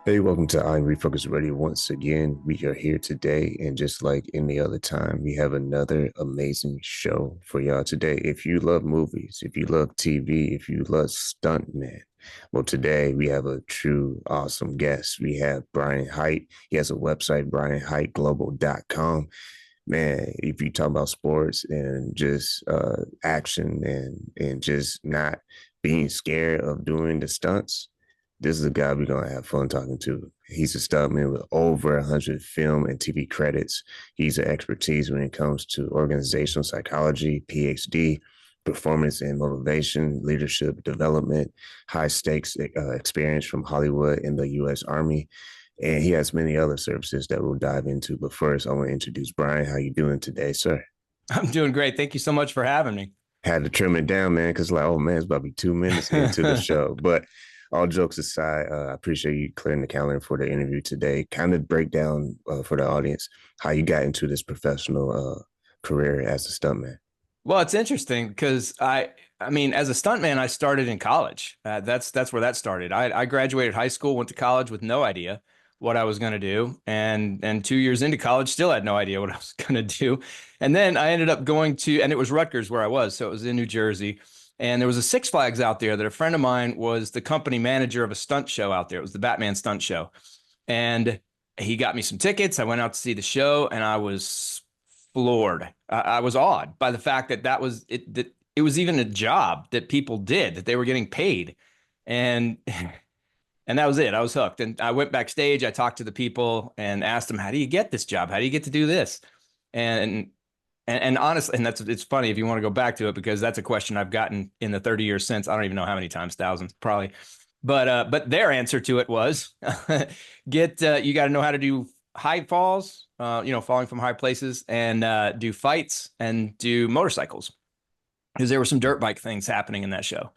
Hey, welcome to I'm Refocused Radio. Once again, we are here today, and just like any other time, we have another amazing show for y'all today. If you love movies, if you love TV, if you love stuntmen, well, today we have a true awesome guest. We have Brian Hite. He has a website, brianhiteglobal.com. Man, if you talk about sports and just action and just not being scared of doing the stunts, this is a guy we're gonna have fun talking to. He's a stuntman with over 100 film and TV credits. He's an expertise when it comes to organizational psychology, Ph.D., performance and motivation, leadership development, high stakes experience from Hollywood and the U.S. Army, and he has many other services that we'll dive into. But first, I want to introduce Brian. How you doing today, sir? I'm doing great. Thank you so much for having me. Had to trim it down, man, because like, oh man, it's about to be 2 minutes into the show. But all jokes aside, I appreciate you clearing the calendar for the interview today. Kind of break down for the audience how you got into this professional career as a stuntman. Well, it's interesting because I mean, as a stuntman, I started in college. That's where that started. I graduated high school, went to college with no idea what I was going to do, and 2 years into college, still had no idea what I was going to do. And then I ended up going to, and it was Rutgers where I was, so it was in New Jersey. And there was a Six Flags out there that a friend of mine was the company manager of a stunt show out there. It was the Batman stunt show. And he got me some tickets. I went out to see the show and I was floored. I was awed by the fact that that it was even a job that people did, that they were getting paid. And and that was it. I was hooked. And I went backstage, I talked to the people and asked them, how do you get this job? How do you get to do this? And and honestly, and it's funny if you want to go back to it because that's a question I've gotten in the 30 years since. I don't even know how many times, thousands probably. But their answer to it was get you got to know how to do high falls, falling from high places, and do fights and do motorcycles because there were some dirt bike things happening in that show.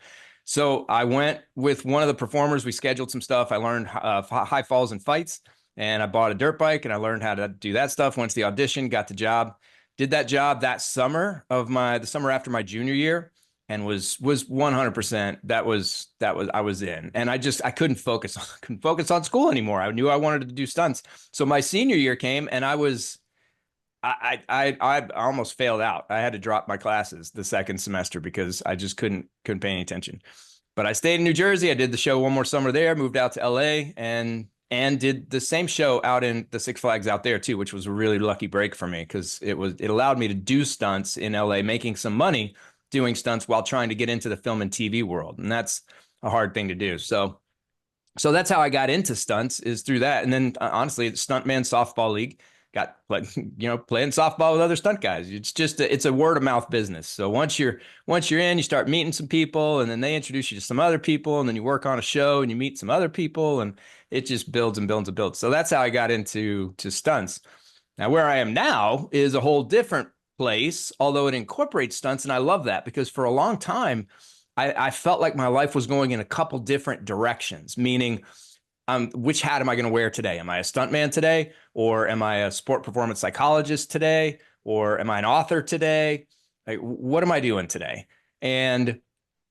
So I went with one of the performers. We scheduled some stuff. I learned high falls and fights, and I bought a dirt bike and I learned how to do that stuff. Went to the audition, got the job, did that job that summer of the summer after my junior year, and was 100%. That was I was in, and I couldn't focus on school anymore. I knew I wanted to do stunts. So my senior year came, and I almost failed out. I had to drop my classes the second semester because I just couldn't pay any attention. But I stayed in New Jersey. I did the show one more summer there, moved out to LA and did the same show out in the Six Flags out there too, which was a really lucky break for me because it allowed me to do stunts in LA, making some money doing stunts while trying to get into the film and TV world. And that's a hard thing to do. So that's how I got into stunts, is through that. And then honestly, Stuntman Softball League, got like, playing softball with other stunt guys. It's a word of mouth business. So once you're in, you start meeting some people, and then they introduce you to some other people, and then you work on a show and you meet some other people, and it just builds and builds and builds. So that's how I got into stunts. Now where I am now is a whole different place, although it incorporates stunts, and I love that because for a long time I felt like my life was going in a couple different directions, meaning which hat am I going to wear today? Am I a stuntman today? Or am I a sport performance psychologist today? Or am I an author today? Like, what am I doing today? And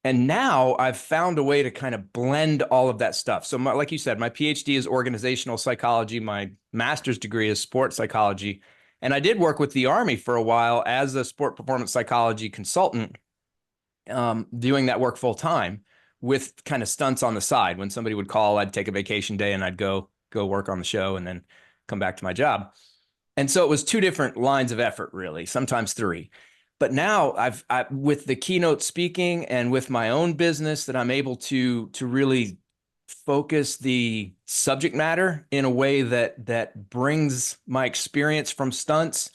now I've found a way to kind of blend all of that stuff. So like you said, my PhD is organizational psychology. My master's degree is sports psychology. And I did work with the Army for a while as a sport performance psychology consultant, doing that work full time with kind of stunts on the side. When somebody would call, I'd take a vacation day and I'd go work on the show and then come back to my job. And so it was two different lines of effort, really, sometimes three. But now with the keynote speaking and with my own business, that I'm able to really focus the subject matter in a way that brings my experience from stunts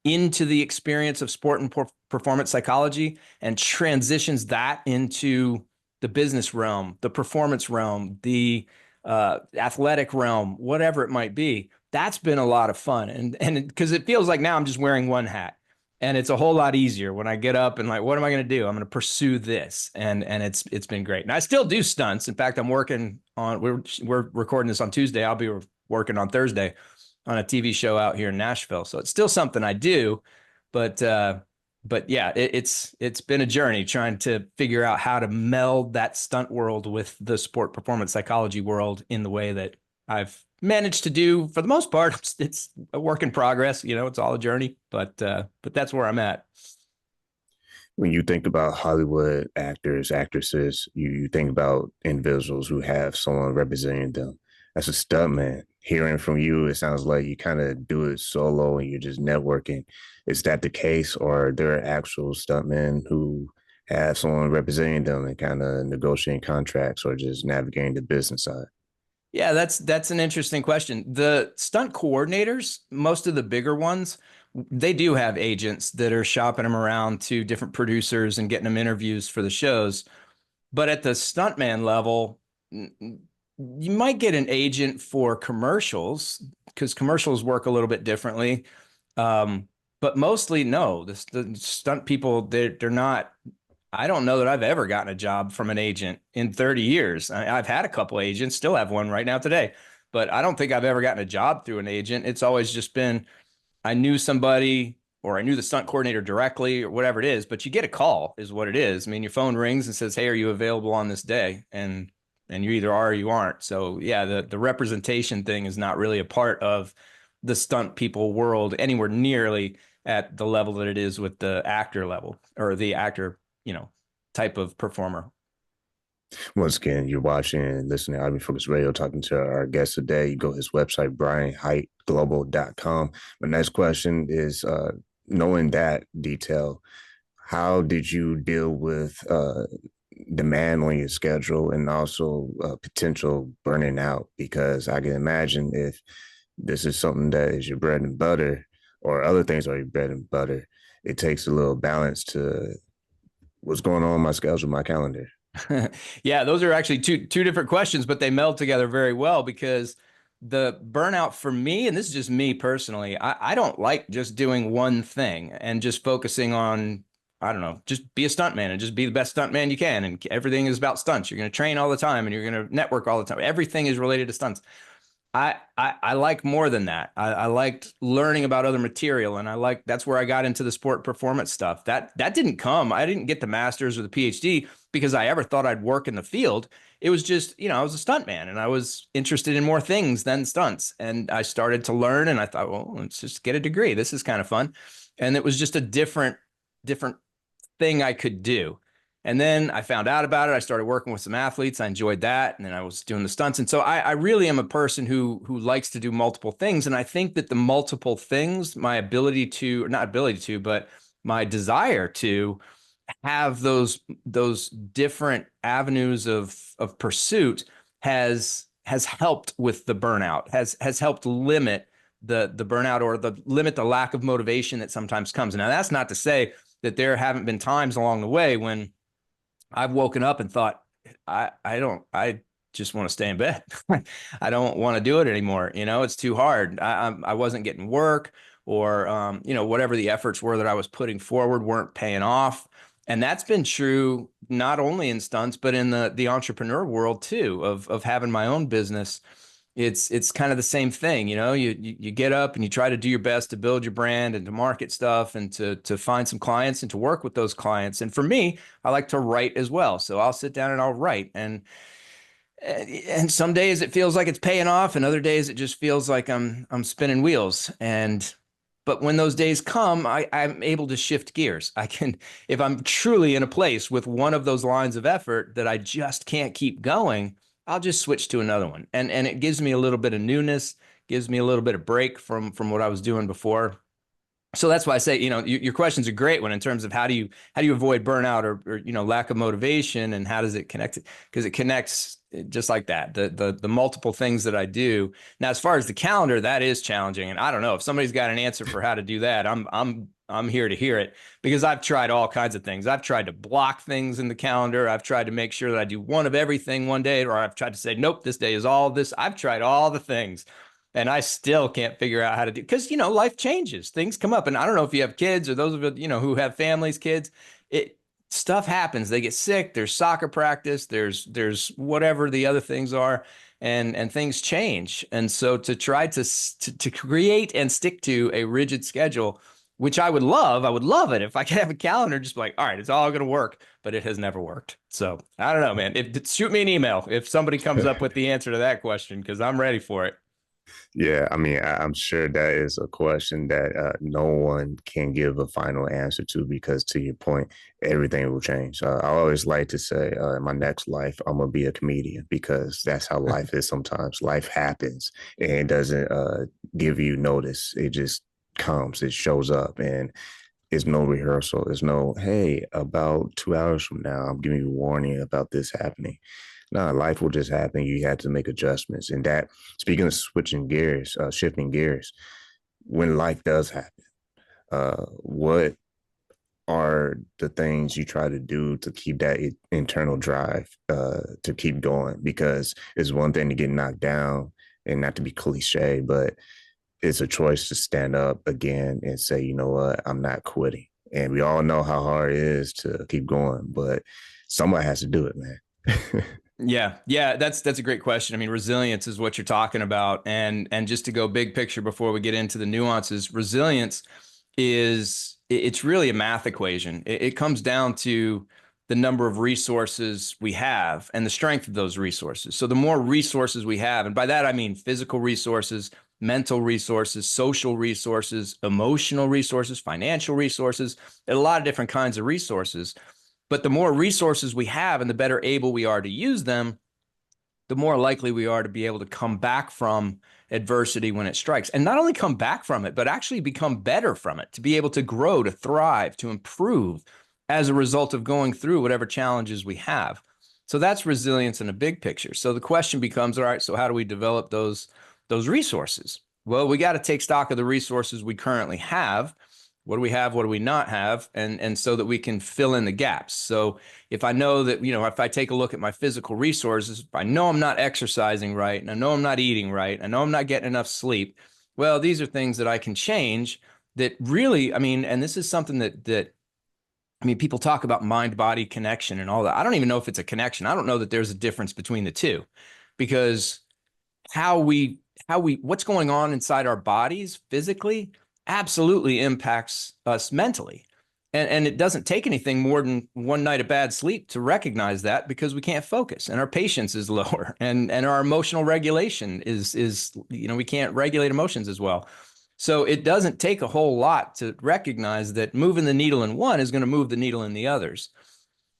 into the experience of sport and performance psychology and transitions that into the business realm, the performance realm, the athletic realm, whatever it might be. That's been a lot of fun. And because it feels like now I'm just wearing one hat, and it's a whole lot easier when I get up and like, what am I going to do? I'm going to pursue this. And it's been great. And I still do stunts. In fact, I'm working on, we're recording this on Tuesday. I'll be working on Thursday on a TV show out here in Nashville. So it's still something I do, but yeah, it's been a journey trying to figure out how to meld that stunt world with the sport performance psychology world in the way I've managed to do for the most part. It's a work in progress. It's all a journey, but that's where I'm at. When you think about Hollywood actors, actresses, you think about individuals who have someone representing them. As a stuntman, hearing from you, it sounds like you kind of do it solo and you're just networking. Is that the case, or are there actual stuntmen who have someone representing them and kind of negotiating contracts or just navigating the business side? Yeah, that's an interesting question. The stunt coordinators, most of the bigger ones, they do have agents that are shopping them around to different producers and getting them interviews for the shows. But at the stuntman level, you might get an agent for commercials because commercials work a little bit differently. But mostly, no. The stunt people, they're not. I don't know that I've ever gotten a job from an agent in 30 years. I've had a couple agents, still have one right now today, but I don't think I've ever gotten a job through an agent. It's always just been I knew somebody or I knew the stunt coordinator directly or whatever it is, but you get a call is what it is. I mean, your phone rings and says, "Hey, are you available on this day?" And you either are or you aren't. So yeah, the representation thing is not really a part of the stunt people world anywhere nearly at the level that it is with the actor level or the actor, type of performer. Once again, you're watching and listening to Refocused Radio, talking to our guest today. You go to his website, brianhiteglobal.com. My next question is knowing that detail, how did you deal with demand on your schedule and also potential burning out? Because I can imagine if this is something that is your bread and butter or other things are your bread and butter, it takes a little balance to what's going on in my schedule, my calendar. Yeah, those are actually two different questions, but they meld together very well because the burnout for me, and this is just me personally, I don't like just doing one thing and just focusing on, I don't know, just be a stuntman and just be the best stuntman you can. And everything is about stunts. You're going to train all the time and you're going to network all the time. Everything is related to stunts. I like more than that. I liked learning about other material, and that's where I got into the sport performance stuff. That didn't come. I didn't get the master's or the PhD because I ever thought I'd work in the field. It was just, I was a stuntman and I was interested in more things than stunts. And I started to learn and I thought, well, let's just get a degree. This is kind of fun. And it was just a different thing I could do. And then I found out about it. I started working with some athletes. I enjoyed that. And then I was doing the stunts. And so I really am a person who likes to do multiple things. And I think that the multiple things, my ability to, or not ability to, but my desire to have those different avenues of pursuit has helped with the burnout, has helped limit the burnout or limit the lack of motivation that sometimes comes. Now, that's not to say that there haven't been times along the way when I've woken up and thought, I just want to stay in bed. I don't want to do it anymore. It's too hard. I wasn't getting work or, whatever the efforts were that I was putting forward weren't paying off. And that's been true not only in stunts, but in the entrepreneur world too, of having my own business. It's kind of the same thing, you get up and you try to do your best to build your brand and to market stuff and to find some clients and to work with those clients. And for me, I like to write as well. So I'll sit down and I'll write. And some days it feels like it's paying off, and other days it just feels like I'm spinning wheels. But when those days come, I'm able to shift gears. I can, if I'm truly in a place with one of those lines of effort that I just can't keep going, I'll just switch to another one. And it gives me a little bit of newness, gives me a little bit of break from what I was doing before. So that's why I say, your question's a great one in terms of how do you avoid burnout or lack of motivation, and how does it connect? Because it connects just like that. The multiple things that I do. Now, as far as the calendar, that is challenging, and I don't know if somebody's got an answer for how to do that. I'm here to hear it because I've tried all kinds of things. I've tried to block things in the calendar. I've tried to make sure that I do one of everything one day, or I've tried to say, nope, this day is all this. I've tried all the things. And I still can't figure out how to do, because, life changes, things come up. And I don't know if you have kids or those of you, who have families, kids, stuff happens. They get sick. There's soccer practice. There's whatever the other things are, and things change. And so to try to create and stick to a rigid schedule which I would love. I would love it if I could have a calendar just be like, all right, it's all going to work, but it has never worked. So I don't know, man. Shoot me an email if somebody comes up with the answer to that question, because I'm ready for it. Yeah, I mean, I'm sure that is a question that no one can give a final answer to because, to your point, everything will change. I always like to say, in my next life, I'm gonna be a comedian because that's how life is. Sometimes life happens and it doesn't give you notice. It just comes, it shows up, and it's no rehearsal. There's no, hey, about 2 hours from now, I'm giving you a warning about this happening. No, life will just happen. You have to make adjustments. And that, speaking of switching gears, shifting gears, when life does happen, what are the things you try to do to keep that internal drive to keep going? Because it's one thing to get knocked down, and not to be cliche, but it's a choice to stand up again and say, you know what, I'm not quitting. And we all know how hard it is to keep going, but someone has to do it, man. Yeah, yeah, that's a great question. I mean, resilience is what you're talking about, and just to go big picture before we get into the nuances, resilience it's really a math equation. It comes down to the number of resources we have and the strength of those resources. So the more resources we have, and by that I mean physical resources, mental resources, social resources, emotional resources, financial resources, a lot of different kinds of resources. But the more resources we have and the better able we are to use them, the more likely we are to be able to come back from adversity when it strikes. And not only come back from it, but actually become better from it, to be able to grow, to thrive, to improve as a result of going through whatever challenges we have. So that's resilience in a big picture. So the question becomes, all right, so how do we develop those resources? Well, we got to take stock of the resources we currently have. What do we have? What do we not have? And so that we can fill in the gaps. So if I know that, if I take a look at my physical resources, if I know I'm not exercising right, and I know I'm not eating right, I know I'm not getting enough sleep, well, these are things that I can change that really, I mean, and this is something that I mean, people talk about mind-body connection and all that. I don't even know if it's a connection. I don't know that there's a difference between the two, because how we what's going on inside our bodies physically absolutely impacts us mentally. And it doesn't take anything more than one night of bad sleep to recognize that, because we can't focus and our patience is lower, and our emotional regulation is we can't regulate emotions as well. So it doesn't take a whole lot to recognize that moving the needle in one is going to move the needle in the others.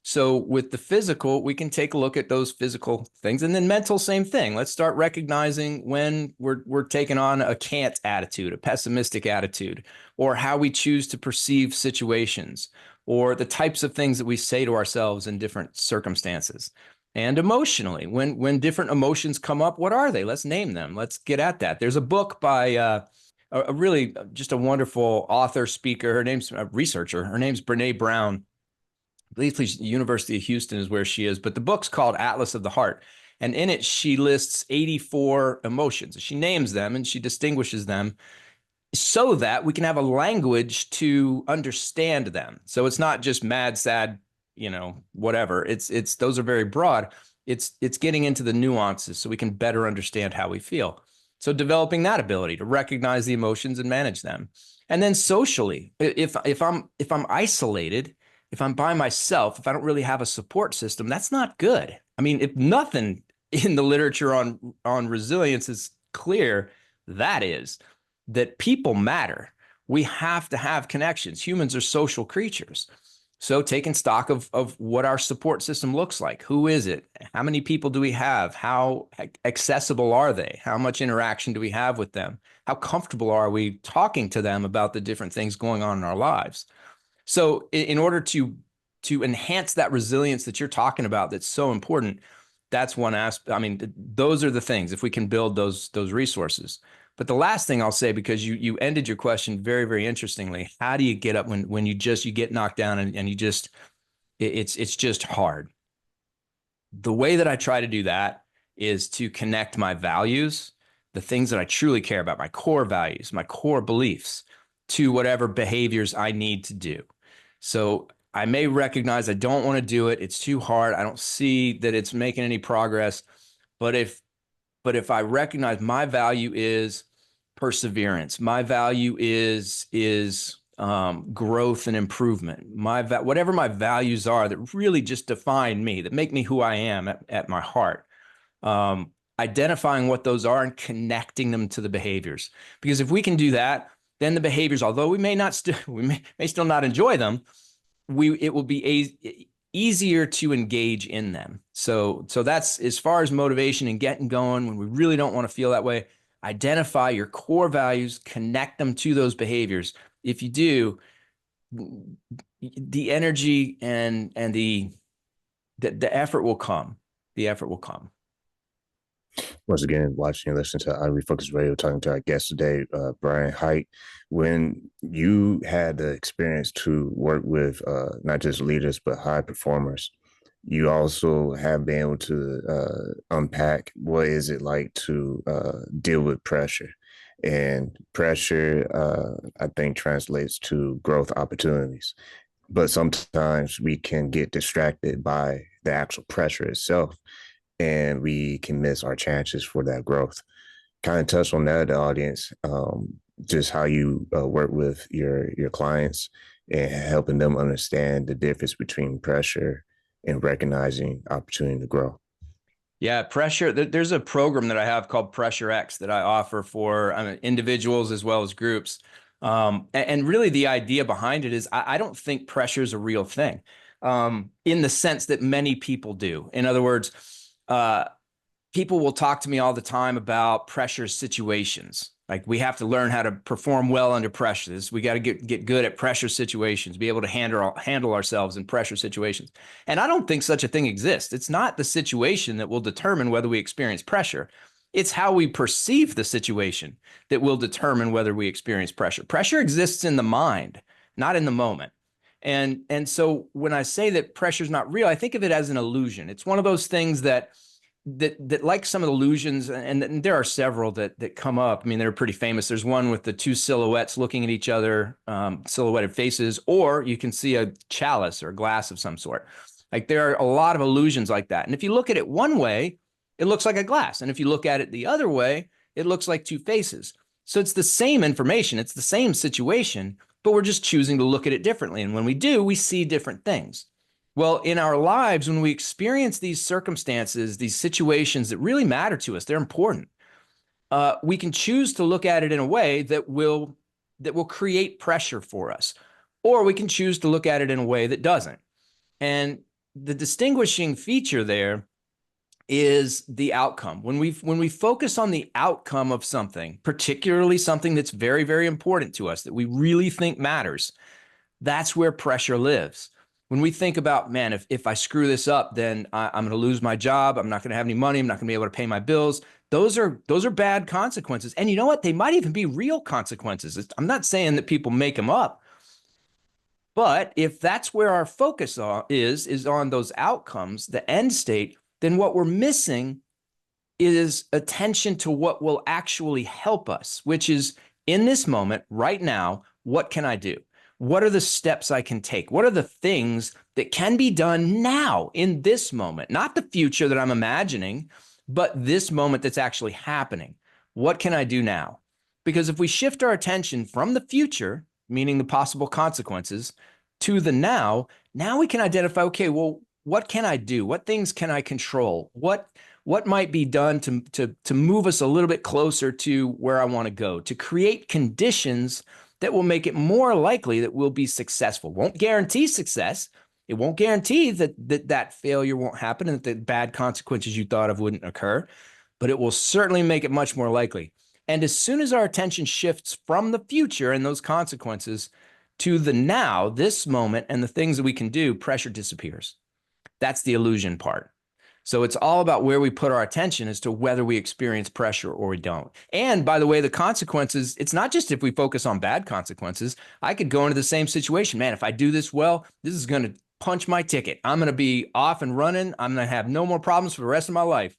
So with the physical, we can take a look at those physical things, and then mental, same thing. Let's start recognizing when we're taking on a can't attitude, a pessimistic attitude, or how we choose to perceive situations, or the types of things that we say to ourselves in different circumstances. And emotionally, when different emotions come up, what are they? Let's name them. Let's get at that. There's a book by a really just a wonderful author, speaker. Her name's a researcher. Her name's Brene Brown. I believe University of Houston is where she is, but the book's called Atlas of the Heart. And in it, she lists 84 emotions. She names them and she distinguishes them so that we can have a language to understand them. So it's not just mad, sad, whatever. It's those are very broad. It's getting into the nuances so we can better understand how we feel. So developing that ability to recognize the emotions and manage them. And then socially, if I'm isolated, if I'm by myself, if I don't really have a support system, that's not good. I mean, if nothing in the literature on resilience is clear, that is that people matter. We have to have connections. Humans are social creatures. So taking stock of what our support system looks like. Who is it? How many people do we have? How accessible are they? How much interaction do we have with them? How comfortable are we talking to them about the different things going on in our lives? So in order to enhance that resilience that you're talking about, that's so important, that's one aspect. I mean, those are the things, if we can build those resources. But the last thing I'll say, because you ended your question very, very interestingly, how do you get up when you get knocked down and you just, it's just hard. The way that I try to do that is to connect my values, the things that I truly care about, my core values, my core beliefs, to whatever behaviors I need to do. So I may recognize I don't want to do it. It's too hard. I don't see that it's making any progress. But if I recognize my value is perseverance, my value is growth and improvement, whatever my values are that really just define me, that make me who I am at my heart. Identifying what those are and connecting them to the behaviors. Because if we can do that, then the behaviors, although we may still not enjoy them, it will be easier to engage in them. So that's as far as motivation and getting going when we really don't want to feel that way. Identify your core values, connect them to those behaviors. If you do, the energy and the effort will come. The effort will come. Once again, watching and listening to Refocused Radio, talking to our guest today, Brian Hite. When you had the experience to work with not just leaders, but high performers, you also have been able to unpack what is it like to deal with pressure. And pressure, I think, translates to growth opportunities. But sometimes we can get distracted by the actual pressure itself, and we can miss our chances for that growth. Kind of touch on that, the audience, just how you work with your clients and helping them understand the difference between pressure and recognizing opportunity to grow. Yeah, pressure. There's a program that I have called Pressure X that I offer for individuals as well as groups. And really the idea behind it is I don't think pressure is a real thing in the sense that many people do. In other words, people will talk to me all the time about pressure situations. Like we have to learn how to perform well under pressure. We got to get good at pressure situations, be able to handle ourselves in pressure situations. And I don't think such a thing exists. It's not the situation that will determine whether we experience pressure. It's how we perceive the situation that will determine whether we experience pressure. Pressure exists in the mind, not in the moment. And so when I say that pressure is not real, I think of it as an illusion. It's one of those things that like some of the illusions, and there are several that come up. I mean, they're pretty famous. There's one with the two silhouettes looking at each other, silhouetted faces, or you can see a chalice or a glass of some sort. Like there are a lot of illusions like that. And if you look at it one way, it looks like a glass. And if you look at it the other way, it looks like two faces. So it's the same information. It's the same situation, but we're just choosing to look at it differently. And when we do, we see different things. Well, in our lives, when we experience these circumstances, these situations that really matter to us, they're important. We can choose to look at it in a way that will create pressure for us, or we can choose to look at it in a way that doesn't. And the distinguishing feature there is the outcome. When we focus on the outcome of something, particularly something that's very, very important to us, that we really think matters, that's where pressure lives. When we think about, man, if I screw this up, then I'm going to lose my job. I'm not going to have any money. I'm not going to be able to pay my bills. Those are bad consequences. And you know what? They might even be real consequences. I'm not saying that people make them up. But if that's where our focus is on those outcomes, the end state, then what we're missing is attention to what will actually help us, which is in this moment, right now, what can I do? What are the steps I can take? What are the things that can be done now in this moment? Not the future that I'm imagining, but this moment that's actually happening. What can I do now? Because if we shift our attention from the future, meaning the possible consequences, to the now we can identify, okay, well, what can I do? What things can I control? What might be done to move us a little bit closer to where I want to go, to create conditions that will make it more likely that we'll be successful. Won't guarantee success. It won't guarantee that failure won't happen and that the bad consequences you thought of wouldn't occur, but it will certainly make it much more likely. And as soon as our attention shifts from the future and those consequences to the now, this moment, and the things that we can do, pressure disappears. That's the illusion part. So it's all about where we put our attention as to whether we experience pressure or we don't. And by the way, the consequences, it's not just if we focus on bad consequences. I could go into the same situation. Man, if I do this well, this is going to punch my ticket. I'm going to be off and running. I'm going to have no more problems for the rest of my life.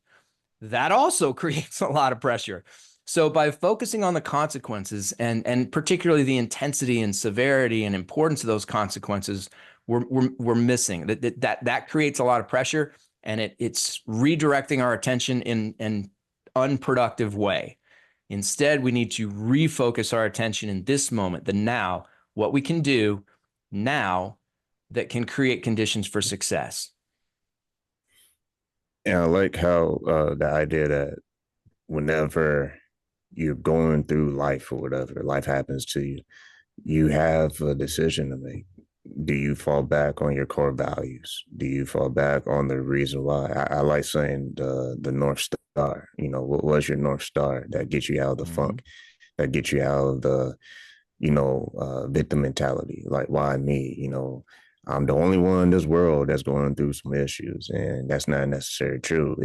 That also creates a lot of pressure. So by focusing on the consequences and particularly the intensity and severity and importance of those consequences, we're missing. That creates a lot of pressure. And it's redirecting our attention in an unproductive way. Instead, we need to refocus our attention in this moment, the now. what we can do now that can create conditions for success. And I like how the idea that whenever you're going through life or whatever, life happens to you, you have a decision to make. Do you fall back on your core values? Do you fall back on the reason why? I like saying the North Star. You know, what was your North Star that gets you out of the Mhm. funk, that gets you out of the, victim mentality? Like, why me? I'm the only one in this world that's going through some issues, and that's not necessarily true.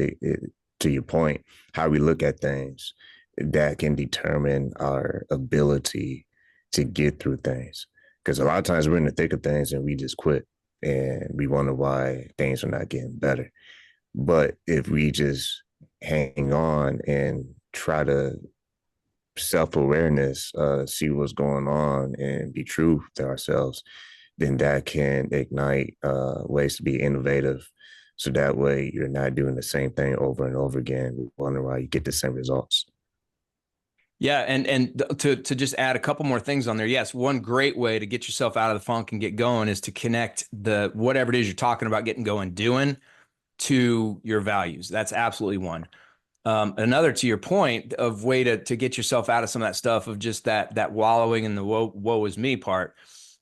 To your point, how we look at things, that can determine our ability to get through things. Because a lot of times we're in the thick of things and we just quit and we wonder why things are not getting better. But if we just hang on and try to self-awareness, see what's going on and be true to ourselves, then that can ignite ways to be innovative. So that way you're not doing the same thing over and over again, wondering why you get the same results. Yeah, and to just add a couple more things on there. Yes, one great way to get yourself out of the funk and get going is to connect the whatever it is you're talking about getting going doing to your values. That's absolutely one. Another, to your point, of way to get yourself out of some of that stuff of just that wallowing in the woe is me part,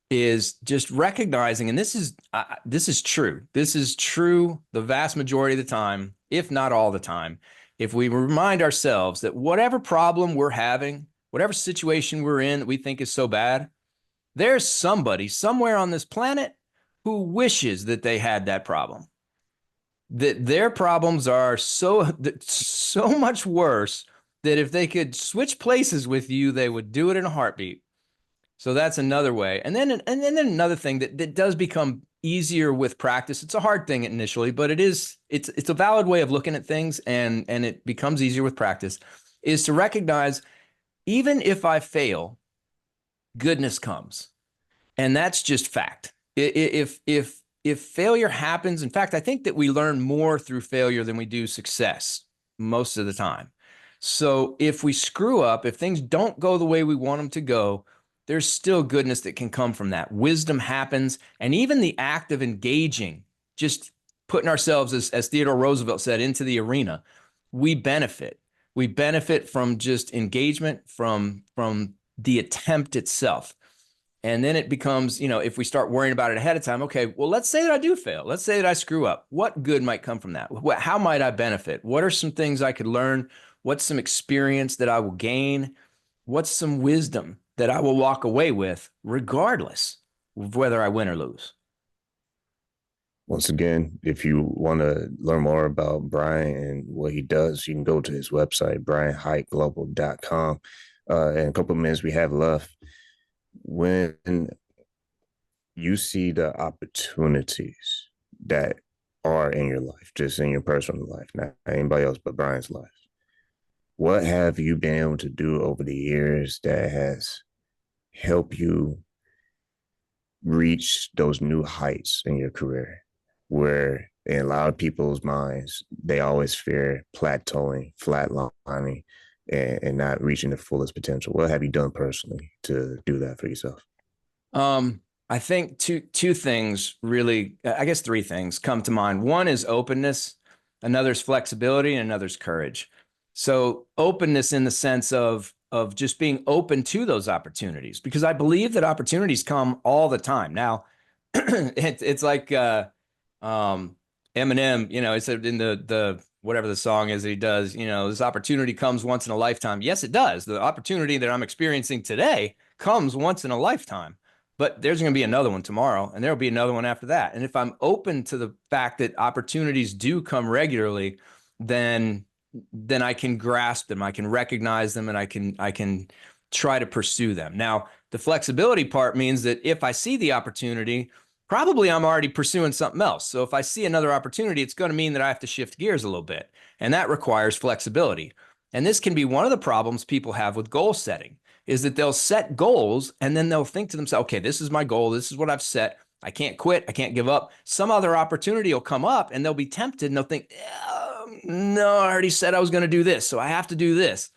is just recognizing, and this is true. This is true the vast majority of the time, if not all the time. If we remind ourselves that whatever problem we're having, whatever situation we're in that we think is so bad, there's somebody somewhere on this planet who wishes that they had that problem, that their problems are so much worse that if they could switch places with you, they would do it in a heartbeat. So that's another way. And then another thing that does become easier with practice. It's a hard thing initially, but it's a valid way of looking at things, and it becomes easier with practice, is to recognize even if I fail, goodness comes. And that's just fact. If failure happens, in fact, I think that we learn more through failure than we do success most of the time. So if we screw up, if things don't go the way we want them to go, there's still goodness that can come from that. Wisdom happens, and even the act of engaging, just putting ourselves, as Theodore Roosevelt said, into the arena, we benefit. We benefit from just engagement, from the attempt itself. And then it becomes, if we start worrying about it ahead of time, okay, well, let's say that I do fail. Let's say that I screw up. What good might come from that? How might I benefit? What are some things I could learn? What's some experience that I will gain? What's some wisdom that I will walk away with, regardless of whether I win or lose? Once again, if you want to learn more about Brian and what he does, you can go to his website, brianhiteglobal.com. In a couple of minutes we have left. When you see the opportunities that are in your life, just in your personal life, not anybody else but Brian's life, what have you been able to do over the years that has helped you reach those new heights in your career, where in a lot of people's minds, they always fear plateauing, flatlining, and not reaching the fullest potential? What have you done personally to do that for yourself? I think two things really, I guess three things come to mind. One is openness, another's flexibility, and another's courage. So openness in the sense of just being open to those opportunities, because I believe that opportunities come all the time. Now, it's like Eminem, it's in the whatever the song is that he does, this opportunity comes once in a lifetime. Yes, it does. The opportunity that I'm experiencing today comes once in a lifetime, but there's going to be another one tomorrow, and there'll be another one after that. And if I'm open to the fact that opportunities do come regularly, then I can grasp them, I can recognize them, and I can try to pursue them. Now, the flexibility part means that if I see the opportunity, probably I'm already pursuing something else. So if I see another opportunity, it's going to mean that I have to shift gears a little bit, and that requires flexibility. And this can be one of the problems people have with goal setting, is that they'll set goals and then they'll think to themselves, okay, this is my goal. This is what I've set. I can't quit. I can't give up. Some other opportunity will come up and they'll be tempted and they'll think, no, I already said I was going to do this, so I have to do this.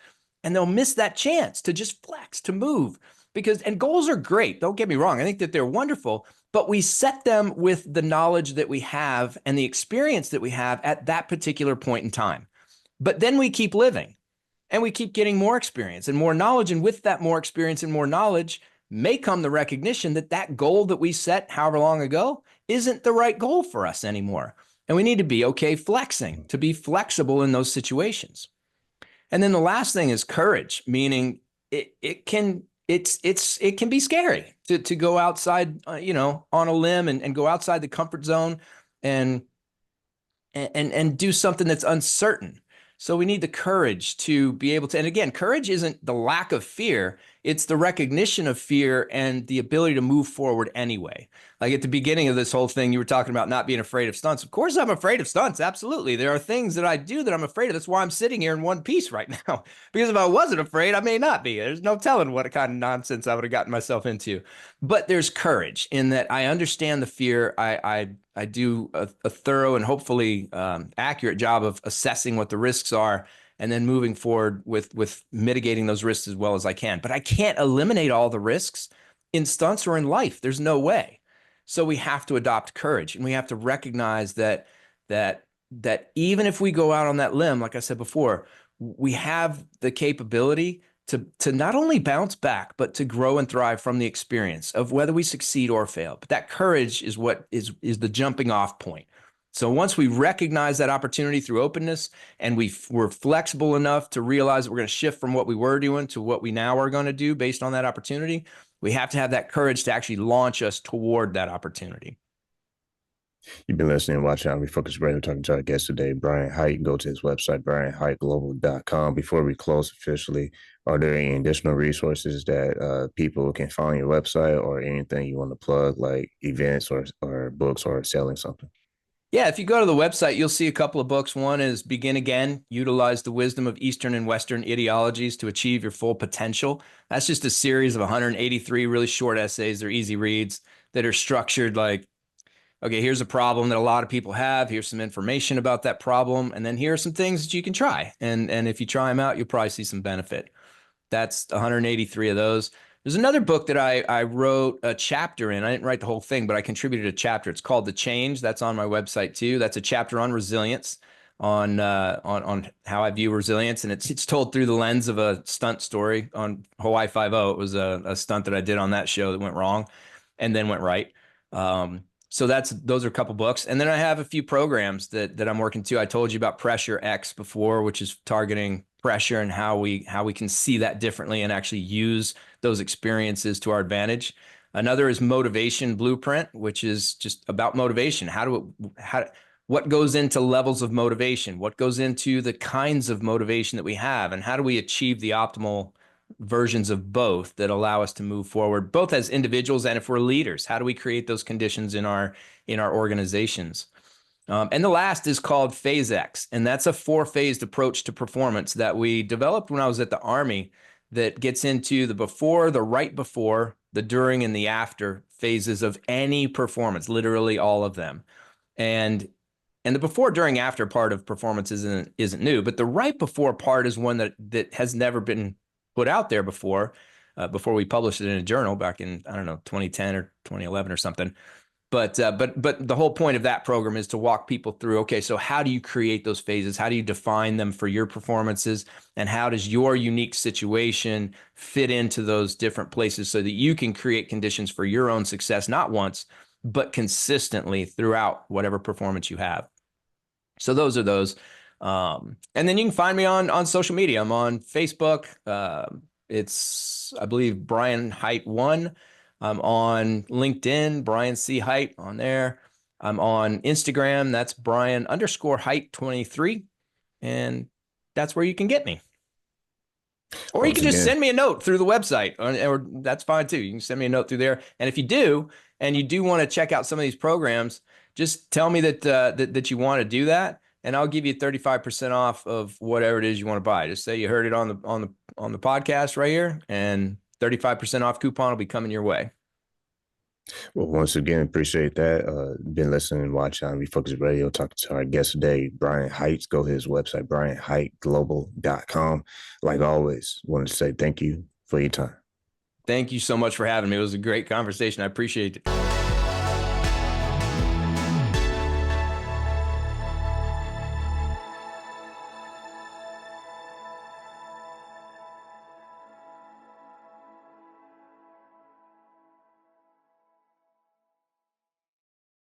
And they'll miss that chance to just flex, to move. and goals are great. Don't get me wrong. I think that they're wonderful, but we set them with the knowledge that we have and the experience that we have at that particular point in time. But then we keep living and we keep getting more experience and more knowledge. And with that more experience and more knowledge may come the recognition that that goal that we set however long ago isn't the right goal for us anymore. And we need to be okay flexing, to be flexible in those situations. And then the last thing is courage, meaning it can be scary to go outside, on a limb and go outside the comfort zone and do something that's uncertain. So we need the courage to be able to, and again, courage isn't the lack of fear, it's the recognition of fear and the ability to move forward anyway. Like at the beginning of this whole thing, you were talking about not being afraid of stunts. Of course, I'm afraid of stunts. Absolutely. There are things that I do that I'm afraid of. That's why I'm sitting here in one piece right now. Because if I wasn't afraid, I may not be. There's no telling what kind of nonsense I would have gotten myself into. But there's courage in that I understand the fear. I do a thorough and hopefully accurate job of assessing what the risks are and then moving forward with mitigating those risks as well as I can. But I can't eliminate all the risks in stunts or in life. There's no way. So we have to adopt courage, and we have to recognize that even if we go out on that limb, like I said before, we have the capability to not only bounce back, but to grow and thrive from the experience of whether we succeed or fail. But that courage is what is the jumping off point. So once we recognize that opportunity through openness and we're flexible enough to realize that we're going to shift from what we were doing to what we now are going to do based on that opportunity, we have to have that courage to actually launch us toward that opportunity. You've been listening and watching Refocused Radio, talking to our guest today, Brian Hite. Go to his website, brianhiteglobal.com. Before we close officially, are there any additional resources that people can find on your website, or anything you want to plug, like events or books or selling something? Yeah, if you go to the website, you'll see a couple of books. One is Begin Again, Utilize the Wisdom of Eastern and Western Ideologies to Achieve Your Full Potential. That's just a series of 183 really short essays. They're easy reads that are structured like, okay, here's a problem that a lot of people have. Here's some information about that problem. And then here are some things that you can try. And if you try them out, you'll probably see some benefit. That's 183 of those. There's another book that I wrote a chapter in. I didn't write the whole thing, but I contributed a chapter. It's called The Change. That's on my website too. That's a chapter on resilience, on how I view resilience, and it's told through the lens of a stunt story on Hawaii Five-0. It was a stunt that I did on that show that went wrong, and then went right. So those are a couple books, and then I have a few programs that I'm working to. I told you about Pressure X before, which is targeting pressure and how we can see that differently and actually use those experiences to our advantage. Another is Motivation Blueprint, which is just about motivation. What goes into levels of motivation? What goes into the kinds of motivation that we have, and how do we achieve the optimal versions of both that allow us to move forward, both as individuals and if we're leaders? How do we create those conditions in our organizations? And the last is called Phase X, and that's a 4-phased approach to performance that we developed when I was at the Army that gets into the before, the right before, the during, and the after phases of any performance, literally all of them. And the before, during, after part of performance isn't new, but the right before part is one that has never been put out there before we published it in a journal back in, I don't know, 2010 or 2011 or something. But the whole point of that program is to walk people through, okay, so how do you create those phases? How do you define them for your performances? And how does your unique situation fit into those different places so that you can create conditions for your own success, not once, but consistently throughout whatever performance you have? So those are those. And then you can find me on social media. I'm on Facebook. It's, I believe, Brian Hite 1. I'm on LinkedIn, Brian C. Hite on there. I'm on Instagram. That's Brian_Hite23. And that's where you can get me. Or you can just send me a note through the website, or that's fine too. You can send me a note through there. And if you do, and you do want to check out some of these programs, just tell me that you want to do that, and I'll give you 35% off of whatever it is you want to buy. Just say you heard it on the podcast right here, and 35% off coupon will be coming your way. Well, once again, appreciate that. Been listening and watching on Refocused Radio, talking to our guest today, Brian Hite. Go to his website, brianhiteglobal.com. Like always, wanted to say thank you for your time. Thank you so much for having me. It was a great conversation. I appreciate it.